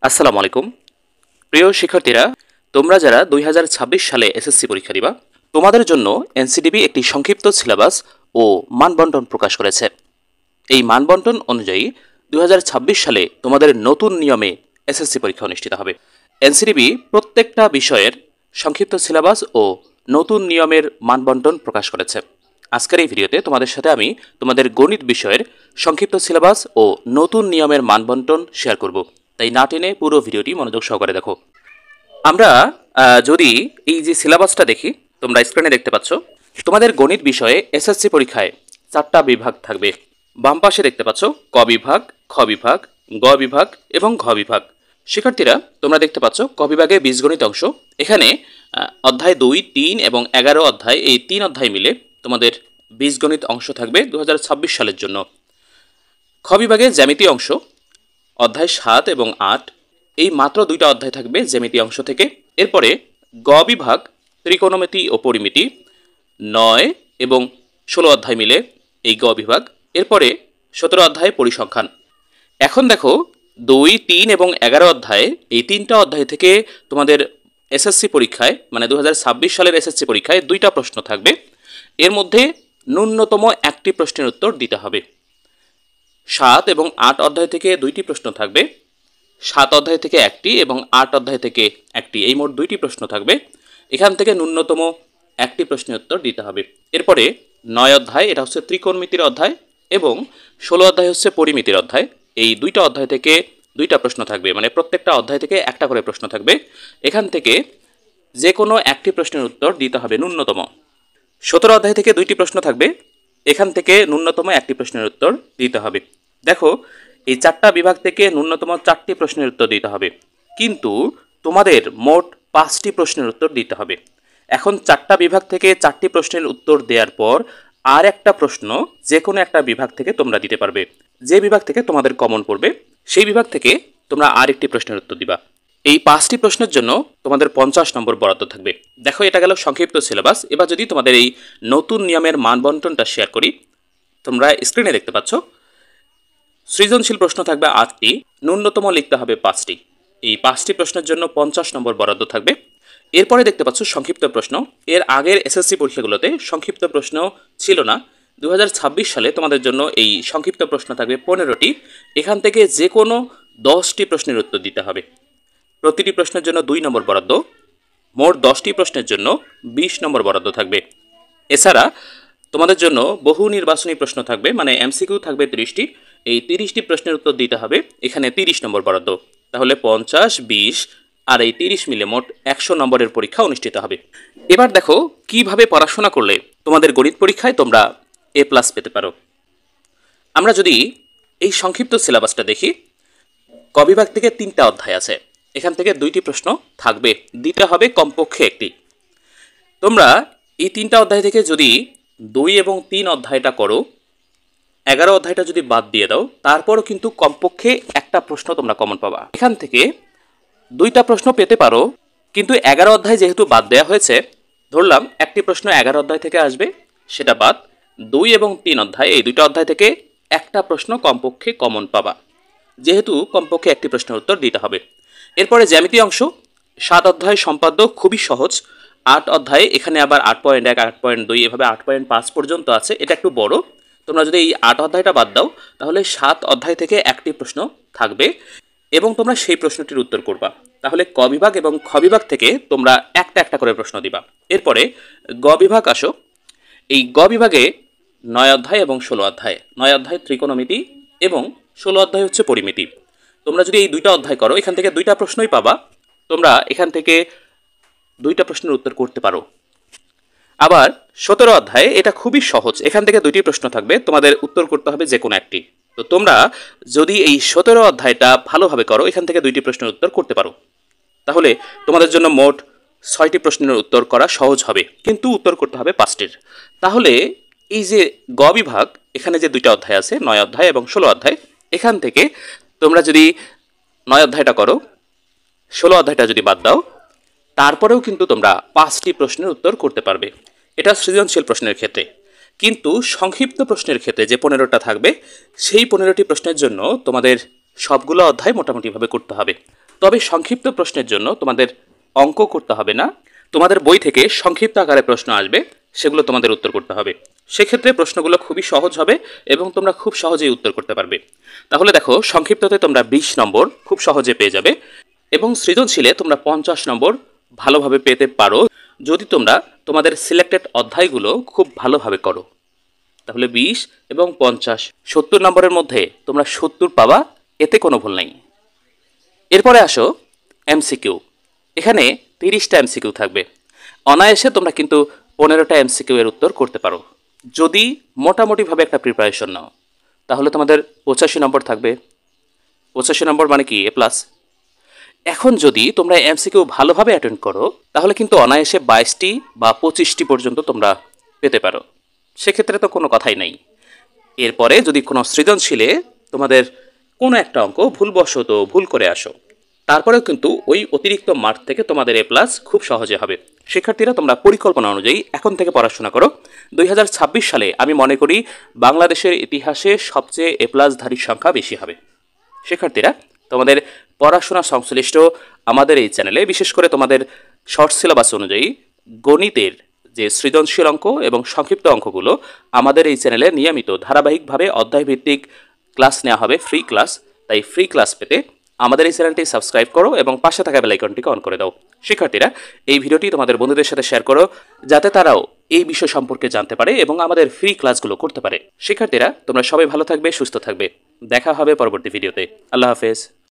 আসসালামু আলাইকুম প্রিয় শিক্ষার্থীরা, তোমরা যারা 2026 সালে এসএসসি পরীক্ষা দিবা, তোমাদের জন্য এনসিডিবি একটি সংক্ষিপ্ত সিলেবাস ও মানবন্টন প্রকাশ করেছে। এই মানবন্টন অনুযায়ী 2026 সালে তোমাদের নতুন নিয়মে এসএসসি পরীক্ষা অনুষ্ঠিত হবে। এনসিডিবি প্রত্যেকটা বিষয়ের সংক্ষিপ্ত সিলেবাস ও নতুন নিয়মের মানবন্টন প্রকাশ করেছে। আজকের এই ভিডিওতে তোমাদের সাথে আমি তোমাদের গণিত বিষয়ের সংক্ষিপ্ত সিলেবাস ও নতুন নিয়মের মানবন্টন শেয়ার করব, তাই না টেনে পুরো ভিডিওটি মনোযোগ সহকারে দেখো। আমরা যদি এই যে সিলেবাসটা দেখি, তোমরা স্ক্রিনে দেখতে পাচ্ছ, তোমাদের গণিত বিষয়ে এসএসসি পরীক্ষায় 4টা বিভাগ থাকবে। বাম পাশে দেখতে পাচ্ছ ক বিভাগ, খ বিভাগ, গ বিভাগ এবং ঘ বিভাগ। শিক্ষার্থীরা, তোমরা দেখতে পাচ্ছ ক বিভাগে বীজগণিত অংশ। এখানে অধ্যায় 2, 3 এবং 11 অধ্যায়, এই 3 অধ্যায় মিলে তোমাদের বীজগণিত অংশ থাকবে 2026 সালের জন্য। খ বিভাগে জ্যামিতি অংশ, অধ্যায় 7 এবং 8, এই মাত্র 2টা অধ্যায় থাকবে জ্যামিতি অংশ থেকে। এরপরে গ বিভাগ ত্রিকোণমিতি ও পরিমিতি, 9 এবং 16 অধ্যায় মিলে এই গ বিভাগ। এরপরে 17 অধ্যায় পরিসংখ্যান। এখন দেখো 2, 3 এবং 11 অধ্যায়, এই 3টা অধ্যায় থেকে তোমাদের এসএসসি পরীক্ষায়, মানে 2026 সালের এসএসসি পরীক্ষায় 2টা প্রশ্ন থাকবে। এর মধ্যে ন্যূনতম 1টি প্রশ্নের উত্তর দিতে হবে। 7 এবং 8 অধ্যায় থেকে 2টি প্রশ্ন থাকবে, 7 অধ্যায় থেকে 1টি এবং 8 অধ্যায় থেকে 1টি, এই মোট 2টি প্রশ্ন থাকবে। এখান থেকে ন্যূনতম 1টি প্রশ্নের উত্তর দিতে হবে। এরপরে 9 অধ্যায়, এটা হচ্ছে ত্রিকোণমিতির অধ্যায়, এবং 16 অধ্যায় হচ্ছে পরিমিতির অধ্যায়। এই 2টা অধ্যায় থেকে 2টা প্রশ্ন থাকবে, মানে প্রত্যেকটা অধ্যায় থেকে 1টা করে প্রশ্ন থাকবে। এখান থেকে যে কোনো 1টি প্রশ্নের উত্তর দিতে হবে ন্যূনতম। 17 অধ্যায় থেকে 2টি প্রশ্ন থাকবে, এখান থেকে ন্যূনতম 1টি প্রশ্নের উত্তর দিতে হবে। দেখো, এই 4টা বিভাগ থেকে ন্যূনতম 4টি প্রশ্নের উত্তর দিতে হবে, কিন্তু তোমাদের মোট 5টি প্রশ্নের উত্তর দিতে হবে। এখন 4টা বিভাগ থেকে 4টি প্রশ্নের উত্তর দেওয়ার পর আর একটা প্রশ্ন যে কোনো একটা বিভাগ থেকে তোমরা দিতে পারবে। যে বিভাগ থেকে তোমাদের কমন পড়বে, সেই বিভাগ থেকে তোমরা আরেকটি প্রশ্নের উত্তর দিবা। এই 5টি প্রশ্নের জন্য তোমাদের 50 নম্বর বরাদ্দ থাকবে। দেখো, এটা গেল সংক্ষিপ্ত সিলেবাস। এবার যদি তোমাদের এই নতুন নিয়মের মানবন্টনটা শেয়ার করি, তোমরা স্ক্রিনে দেখতে পাচ্ছ, সৃজনশীল প্রশ্ন থাকবে 8টি, ন্যূনতম লিখতে হবে 5টি। এই 5টি প্রশ্নের জন্য 50 নম্বর বরাদ্দ থাকবে। এরপরে দেখতে পাচ্ছ সংক্ষিপ্ত প্রশ্ন। এর আগের এসএসসি পরীক্ষাগুলোতে সংক্ষিপ্ত প্রশ্ন ছিল না। 2026 সালে তোমাদের জন্য এই সংক্ষিপ্ত প্রশ্ন থাকবে 15টি। এখান থেকে যে কোনো 10টি প্রশ্নের উত্তর দিতে হবে। প্রতিটি প্রশ্নের জন্য 2 নম্বর বরাদ্দ, মোট 10টি প্রশ্নের জন্য 20 নম্বর বরাদ্দ থাকবে। এছাড়া তোমাদের জন্য বহু নির্বাচনী প্রশ্ন থাকবে, মানে এমসিকিউ থাকবে 30টি। এই 30টি প্রশ্নের উত্তর দিতে হবে, এখানে 30 নম্বর বরাদ্দ। তাহলে 50, 20 আর এই 30 মিলে মোট 100 নম্বরের পরীক্ষা অনুষ্ঠিত হবে। এবার দেখো কিভাবে পড়াশোনা করলে তোমাদের গণিত পরীক্ষায় তোমরা A+ পেতে পারো। আমরা যদি এই সংক্ষিপ্ত সিলেবাসটা দেখি, ক বিভাগ থেকে 3টা অধ্যায় আছে, এখান থেকে 2টি প্রশ্ন থাকবে, দিতে হবে কমপক্ষে 1টি। তোমরা এই 3টা অধ্যায় থেকে যদি 2 এবং 3 অধ্যায়টা করো, 11 অধ্যায়টা যদি বাদ দিয়ে দাও, তারপরও কিন্তু কমপক্ষে একটা প্রশ্ন তোমরা কমন পাবা। এখান থেকে 2টা প্রশ্ন পেতে পারো, কিন্তু 11 অধ্যায় যেহেতু বাদ দেওয়া হয়েছে, ধরলাম একটি প্রশ্ন 11 অধ্যায় থেকে আসবে, সেটা বাদ। 2 এবং 3 অধ্যায়, এই 2টা অধ্যায় থেকে একটা প্রশ্ন কমপক্ষে কমন পাবা, যেহেতু কমপক্ষে একটি প্রশ্নের উত্তর দিতে হবে। এরপরে জ্যামিতি অংশ, 7 অধ্যায় সম্পাদ্য, খুবই সহজ। 8 অধ্যায়, এখানে আবার 8.1, 8.2, এভাবে 8.5 পর্যন্ত আছে, এটা একটু বড়। তোমরা যদি এই 8 অধ্যায়টা বাদ দাও, তাহলে 7 অধ্যায় থেকে একটি প্রশ্ন থাকবে এবং তোমরা সেই প্রশ্নটির উত্তর করবা। তাহলে ক বিভাগ এবং খ বিভাগ থেকে তোমরা একটা একটা করে প্রশ্ন দিবা। এরপরে গ বিভাগ আসো। এই গ বিভাগে 9 অধ্যায় এবং 16 অধ্যায়। 9 অধ্যায় ত্রিকোণমিতি এবং 16 অধ্যায় হচ্ছে পরিমিতি। তোমরা যদি এই 2টা অধ্যায় করো, এখান থেকে 2টা প্রশ্নই পাবা। তোমরা এখান থেকে 2টা প্রশ্নের উত্তর করতে পারো। আবার 17 অধ্যায়, এটা খুবই সহজ, এখান থেকে 2টি প্রশ্ন থাকবে, তোমাদের উত্তর করতে হবে যে কোনো একটি। তো তোমরা যদি এই 17 অধ্যায়টা ভালোভাবে করো, এখান থেকে 2টি প্রশ্নের উত্তর করতে পারো, তাহলে তোমাদের জন্য মোট 6টি প্রশ্নের উত্তর করা সহজ হবে, কিন্তু উত্তর করতে হবে 5টির। তাহলে এই যে গ বিভাগ, এখানে যে 2টা অধ্যায় আছে, 9 অধ্যায় এবং 16 অধ্যায়, এখান থেকে তোমরা যদি 9 অধ্যায়টা করো, 16 অধ্যায়টা যদি বাদ দাও, তারপরেও কিন্তু তোমরা 5টি প্রশ্নের উত্তর করতে পারবে। এটা সৃজনশীল প্রশ্নের ক্ষেত্রে। কিন্তু সংক্ষিপ্ত প্রশ্নের ক্ষেত্রে যে 15টা থাকবে, সেই 15টি প্রশ্নের জন্য তোমাদের সবগুলো অধ্যায় মোটামুটিভাবে করতে হবে। তবে সংক্ষিপ্ত প্রশ্নের জন্য তোমাদের অঙ্ক করতে হবে না, তোমাদের বই থেকে সংক্ষিপ্ত আকারে প্রশ্ন আসবে, সেগুলো তোমাদের উত্তর করতে হবে। সেক্ষেত্রে প্রশ্নগুলো খুবই সহজ হবে এবং তোমরা খুব সহজেই উত্তর করতে পারবে। তাহলে দেখো, সংক্ষিপ্ততে তোমরা 20 নম্বর খুব সহজে পেয়ে যাবে এবং সৃজনশীলে তোমরা 50 নম্বর ভালোভাবে পেতে পারো যদি তোমরা তোমাদের সিলেক্টেড অধ্যায়গুলো খুব ভালোভাবে করো। তাহলে 20 এবং 50, 70 নম্বরের মধ্যে তোমরা 70 পাবা, এতে কোনো ভুল নাই। এরপরে আসো এমসিকিউ। এখানে 30টা এমসিকিউ থাকবে। অনায়াসে তোমরা কিন্তু 15টা এমসিকিউ এর উত্তর করতে পারো যদি মোটামুটিভাবে একটা প্রিপারেশন নাও। তাহলে তোমাদের 85 নম্বর থাকবে। 85 নম্বর মানে কি A+। এখন যদি তোমরা এমসিকিউ ভালোভাবে অ্যাটেন্ড করো তাহলে কিন্তু অনায়াসে 22টি বা 25টি পর্যন্ত তোমরা পেতে পারো, সেক্ষেত্রে তো কোনো কথাই নেই। এরপরে যদি কোনো সৃজনশীলে তোমাদের কোনো একটা অঙ্ক ভুলবশত ভুল করে আসো, তারপরেও কিন্তু ওই অতিরিক্ত মার্ক থেকে তোমাদের A+ খুব সহজে হবে। শিক্ষার্থীরা, তোমরা পরিকল্পনা অনুযায়ী এখন থেকে পড়াশোনা করো। 2026 সালে আমি মনে করি বাংলাদেশের ইতিহাসে সবচেয়ে A+ধারীর সংখ্যা বেশি হবে। শিক্ষার্থীরা, তোমাদের পড়াশোনা সংশ্লিষ্ট আমাদের এই চ্যানেলে বিশেষ করে তোমাদের শর্ট সিলেবাস অনুযায়ী গণিতের যে সৃজনশীল অঙ্ক এবং সংক্ষিপ্ত অঙ্কগুলো আমাদের এই চ্যানেলে নিয়মিত ধারাবাহিকভাবে অধ্যায়ভিত্তিক ক্লাস নেওয়া হবে, ফ্রি ক্লাস। তাই ফ্রি ক্লাস পেতে আমাদের এই চ্যানেলটি সাবস্ক্রাইব করো এবং পাশে থাকা বেল আইকনটিকে অন করে দাও। শিক্ষার্থীরা, এই ভিডিওটি তোমাদের বন্ধুদের সাথে শেয়ার করো যাতে তারাও এই বিষয় সম্পর্কে জানতে পারে এবং আমাদের ফ্রি ক্লাসগুলো করতে পারে। শিক্ষার্থীরা, তোমরা সবাই ভালো থাকবে, সুস্থ থাকবে। দেখা হবে পরবর্তী ভিডিওতে। আল্লাহ হাফেজ।